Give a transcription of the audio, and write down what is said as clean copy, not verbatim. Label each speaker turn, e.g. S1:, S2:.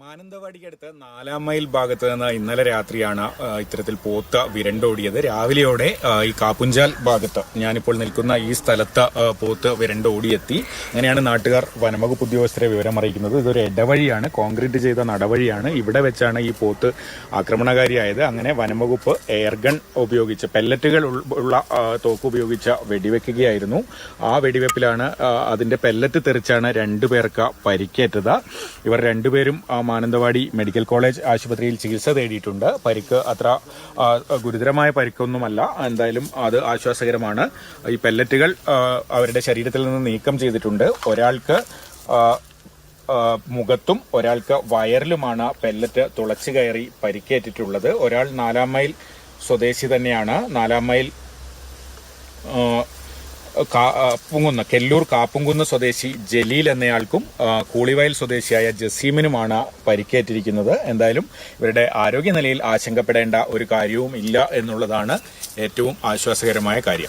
S1: മാനന്തവാടിക്കടുത്ത് 4 mile ഭാഗത്ത് നിന്ന് ഇന്നലെ രാത്രിയാണ് ഇത്തരത്തിൽ പോത്ത് വിരണ്ടോടിയത്. രാവിലെയോടെ ഈ കാപ്പുഞ്ചാൽ ഭാഗത്ത് ഞാനിപ്പോൾ നിൽക്കുന്ന ഈ സ്ഥലത്ത് പോത്ത് വിരണ്ടോടിയെത്തി. അങ്ങനെയാണ് നാട്ടുകാർ വനംവകുപ്പ് ഉദ്യോഗസ്ഥരെ വിവരം അറിയിക്കുന്നത്. ഇതൊരു ഇടവഴിയാണ്, കോൺക്രീറ്റ് ചെയ്ത നടവഴിയാണ്. ഇവിടെ വെച്ചാണ് ഈ പോത്ത് ആക്രമണകാരിയായത്. അങ്ങനെ വനംവകുപ്പ് എയർഗൺ ഉപയോഗിച്ച് പെല്ലറ്റുകൾ ഉള്ള തോക്ക് ഉപയോഗിച്ച് വെടിവെക്കുകയായിരുന്നു. ആ വെടിവെപ്പിലാണ് അതിന്റെ പെല്ലറ്റ് തെറിച്ചാണ് 2 പേർക്ക് പരിക്കേറ്റത്. ഇവർ രണ്ടുപേരും മാനന്തവാടി മെഡിക്കൽ കോളേജ് ആശുപത്രിയിൽ ചികിത്സ തേടിയിട്ടുണ്ട്. പരിക്ക് അത്ര ഗുരുതരമായ പരിക്കൊന്നുമല്ല, എന്തായാലും അത് ആശ്വാസകരമാണ്. ഈ പെല്ലറ്റുകൾ അവരുടെ ശരീരത്തിൽ നിന്ന് നീക്കം ചെയ്തിട്ടുണ്ട്. ഒരാൾക്ക് മുഖത്തും ഒരാൾക്ക് വയറിലുമാണ് പെല്ലറ്റ് തുളച്ചു കയറി പരിക്കേറ്റിട്ടുള്ളത്. ഒരാൾ 4 മൈൽ സ്വദേശി തന്നെയാണ്. 4 മൈൽ കെല്ലൂർ കാപ്പുംകുന്ന് സ്വദേശി ജലീൽ എന്നയാൾക്കും കൂളിവയൽ സ്വദേശിയായ ജസീമിനുമാണ് പരിക്കേറ്റിരിക്കുന്നത്. എന്തായാലും ഇവരുടെ ആരോഗ്യനിലയിൽ ആശങ്കപ്പെടേണ്ട ഒരു കാര്യവും ഇല്ല എന്നുള്ളതാണ് ഏറ്റവും ആശ്വാസകരമായ കാര്യം.